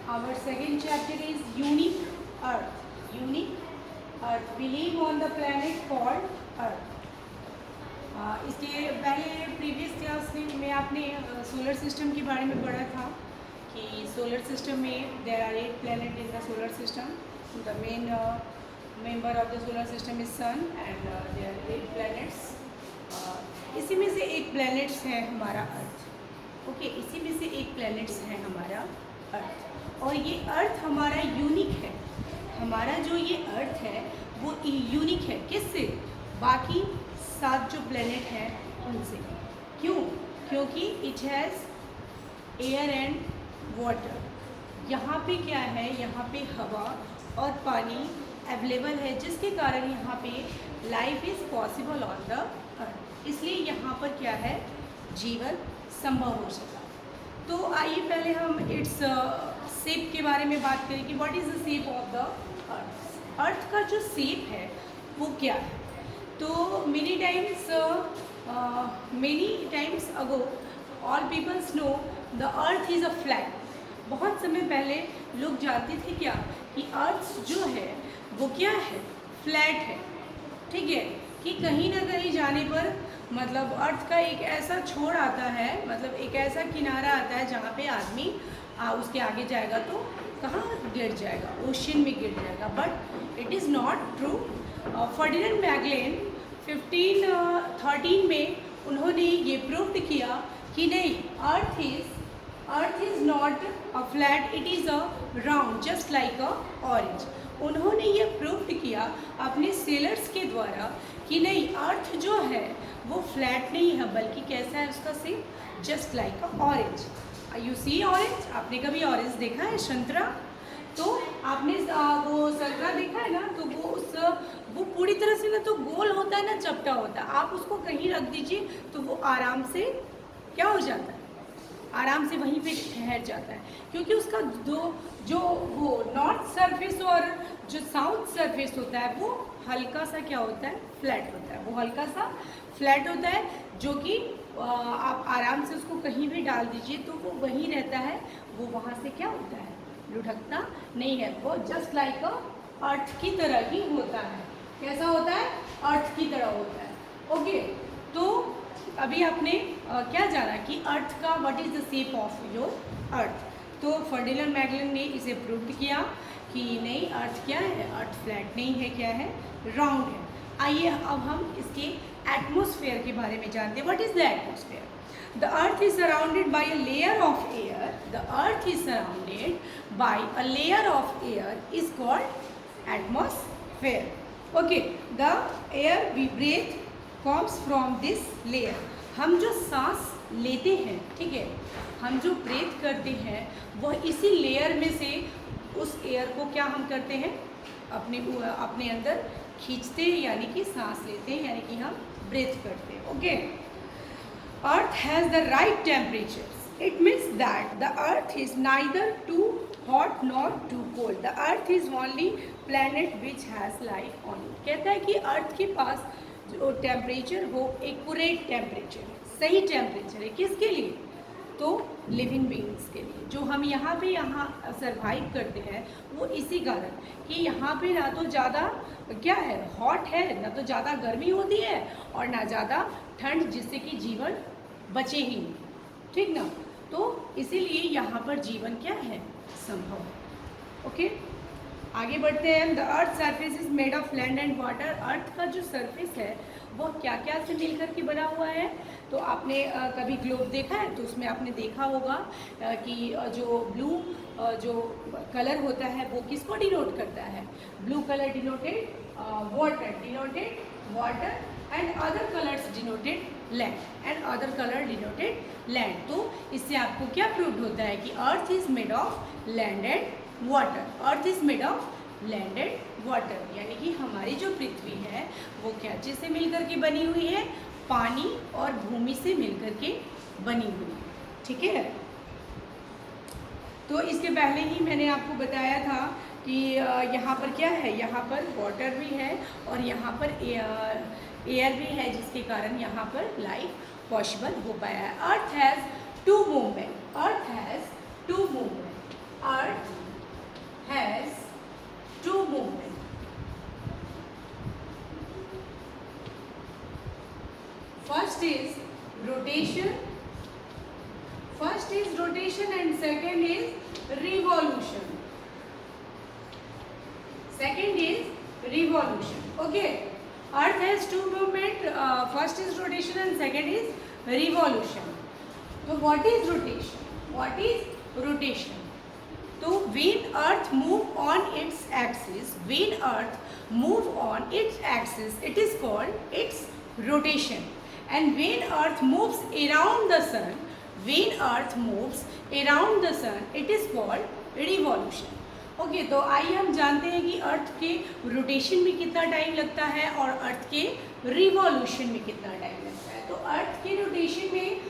Our second chapter is unique Earth. Unique Earth. We live on the planet called Earth. इसके पहले previous class में आपने solar system के बारे में पढ़ा था कि सोलर सिस्टम में there are 8 planet in the solar system. The main member of the solar system is sun and there are 8 planets. इसी में से एक प्लैनेट्स है हमारा अर्थ. ओके, इसी में से एक प्लैनेट्स है हमारा अर्थ. और ये अर्थ हमारा यूनिक है. हमारा जो ये अर्थ है वो यूनिक है. किससे? बाकी 7 जो प्लैनेट हैं उनसे. क्यों? क्योंकि it has air and water. यहाँ पे क्या है? यहाँ पे हवा और पानी अवेलेबल है, जिसके कारण यहाँ पे life is possible on the earth. इसलिए यहाँ पर क्या है? जीवन संभव हो सका. तो आइए पहले हम इट्स शेप के बारे में बात करें कि what is the shape of the earth. Earth का जो शेप है वो क्या है? तो many times ago all peoples know the earth is a flat. बहुत समय पहले लोग जानते थे क्या कि अर्थ जो है वो क्या है? फ्लैट है. ठीक है, कि कहीं ना कहीं जाने पर मतलब अर्थ का एक ऐसा छोर आता है, मतलब एक ऐसा किनारा आता है जहाँ पे आदमी उसके आगे जाएगा तो कहाँ गिर जाएगा? ओशन में गिर जाएगा. But it is not true. Ferdinand Magellan 1513 में उन्होंने ये प्रूव किया कि नहीं, earth is not a flat, it is a round just like a orange. उन्होंने ये प्रूव किया अपने सेलर्स के द्वारा कि नहीं, अर्थ जो है वो फ्लैट नहीं है, बल्कि कैसा है उसका shape? Just like a orange. You see orange. आपने कभी ऑरेंज देखा है? संतरा. तो आपने वो संतरा देखा है ना, तो वो पूरी तरह से ना तो गोल होता है ना चपटा होता है. आप उसको कहीं रख दीजिए तो वो आराम से क्या हो जाता है? आराम से वहीं पे ठहर जाता है, क्योंकि उसका जो वो नॉर्थ सरफेस और जो साउथ सरफेस होता है वो हल्का सा क्या होता है? फ्लैट होता है. वो हल्का सा फ्लैट होता है, जो कि आप आराम से उसको कहीं भी डाल दीजिए तो वो वहीं रहता है. वो वहाँ से क्या होता है? लुढ़कता नहीं है. वो जस्ट लाइक अर्थ की तरह ही होता है. कैसा होता है? अर्थ की तरह होता है. ओके, तो अभी आपने क्या जाना कि अर्थ का what is the shape of your earth. तो फर्डिनेंड मैगलेन ने इसे प्रूव किया कि नहीं, अर्थ क्या है? अर्थ फ्लैट नहीं है, क्या है? राउंड है. आइए अब हम इसके एटमॉस्फेयर के बारे में जानते हैं. What is the atmosphere? The earth is surrounded by a layer of air. The earth is surrounded by a layer of air is called atmosphere. Okay, the air we breathe comes from this layer. हम जो सांस लेते हैं, ठीक है, हम जो breathe करते हैं वह इसी लेयर में से उस एयर को क्या हम करते हैं? अपने अंदर खींचते हैं, यानी कि सांस लेते हैं, यानी कि हम ब्रीथ करते हैं. Okay, earth has the right temperature. It means that the earth is neither too hot not too cold. The earth is only planet which has life on it. कहता है कि अर्थ के पास जो टेम्परेचर वो एक्यूरेट टेम्परेचर है, सही temperature है. किसके लिए? तो लिविंग बीइंग्स के लिए. जो हम यहाँ सर्वाइव करते हैं वो इसी कारण कि यहाँ पे ना तो ज़्यादा क्या है? हॉट है, ना तो ज़्यादा गर्मी होती है और ना ज़्यादा ठंड, जिससे कि जीवन बचे ही नहीं. ठीक ना? तो इसीलिए यहाँ पर जीवन क्या है? संभव है. ओके, आगे बढ़ते हैं. The earth surface is made of land and water. Earth का जो सरफेस है वो क्या क्या से मिलकर के बना हुआ है? तो आपने कभी ग्लोब देखा है तो उसमें आपने देखा होगा कि जो ब्लू जो कलर होता है वो किसको डिनोट करता है? Blue colour denoted water and other colours denoted land and other colour denoted land. तो इससे आपको क्या प्रूव होता है कि earth is made of land and water. Earth is made of land and water, यानी कि हमारी जो पृथ्वी है वो क्या चीज़ से मिलकर के बनी हुई है? पानी और भूमि से मिलकर के बनी हुई है. ठीक है, तो इसके पहले ही मैंने आपको बताया था कि यहाँ पर क्या है? यहाँ पर वाटर भी है और यहाँ पर एयर भी है, जिसके कारण यहाँ पर लाइफ पॉसिबल हो पाया है. Earth has two movement. Earth has two movement. Earth rotation. First is rotation and second is revolution. Second is revolution. Okay. Earth has two movement. First is rotation and second is revolution. So what is rotation? What is rotation? So when Earth move on its axis, it is called its rotation. And when Earth moves around the sun, it is called revolution. Okay तो आइए हम जानते हैं कि अर्थ के rotation में कितना time लगता है और अर्थ के रिवॉल्यूशन में कितना टाइम लगता है. तो अर्थ के रोटेशन में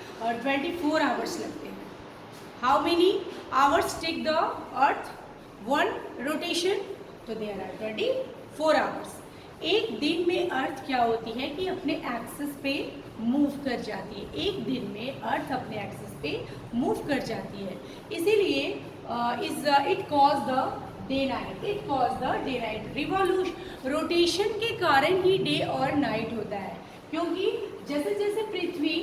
24 आवर्स लगते हैं. How many hours take the earth one rotation? तो देयर आर 24 आवर्स. एक दिन में अर्थ क्या होती है कि अपने एक्सिस पे मूव कर जाती है. एक दिन में अर्थ अपने एक्सिस पे मूव कर जाती है. इसीलिए it cause the day night. Revolution rotation के कारण ही डे और नाइट होता है. क्योंकि जैसे जैसे पृथ्वी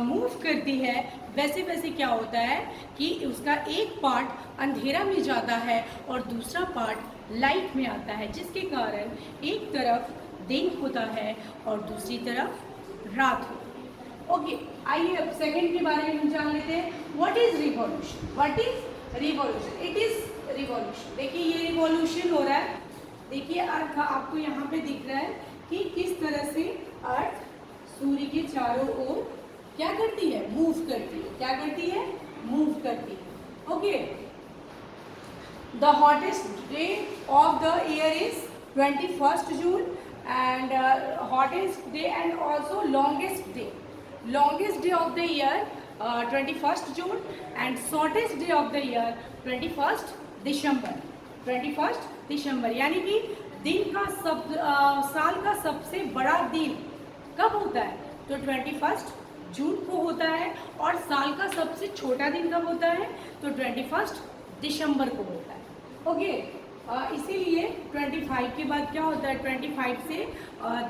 मूव करती है वैसे वैसे क्या होता है कि उसका एक पार्ट अंधेरा में जाता है और दूसरा पार्ट लाइट में आता है, जिसके कारण एक तरफ दिन होता है और दूसरी तरफ रात होती है. ओके आइए अब सेकंड के बारे में हम जान लेते हैं. What is revolution? It is revolution. देखिए ये रिवॉल्यूशन हो रहा है. देखिए अर्थ आपको यहाँ पे दिख रहा है कि किस तरह से अर्थ सूर्य के चारों ओर क्या करती है? मूव करती है. Okay the hottest day of the year is 21st June and hottest day and also longest day of the year 21st June and shortest day of the year 21st December. यानी कि दिन का साल का सबसे बड़ा दिन कब होता है? तो 21 जून को होता है. और साल का सबसे छोटा दिन कब होता है? तो 21 दिसंबर को होता है. ओके इसीलिए 25 के बाद क्या होता है? 25 से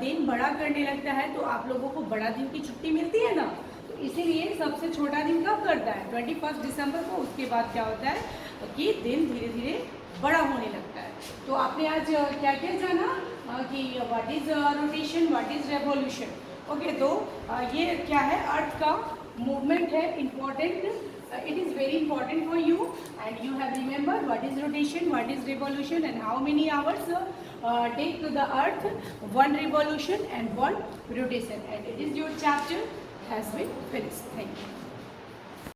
दिन बड़ा करने लगता है. तो आप लोगों को बड़ा दिन की छुट्टी मिलती है ना, तो इसीलिए सबसे छोटा दिन कब करता है? 21 दिसंबर को. उसके बाद क्या होता है कि दिन धीरे धीरे बड़ा होने लगता है. तो आपने आज क्या क्या जाना कि what is rotation, what is revolution. Okay तो ये क्या है? अर्थ का मूवमेंट है important. It is very important for you and you have remembered what is rotation, what is revolution and how many hours take the earth one revolution and one rotation, and it is your chapter has been finished. Thank you.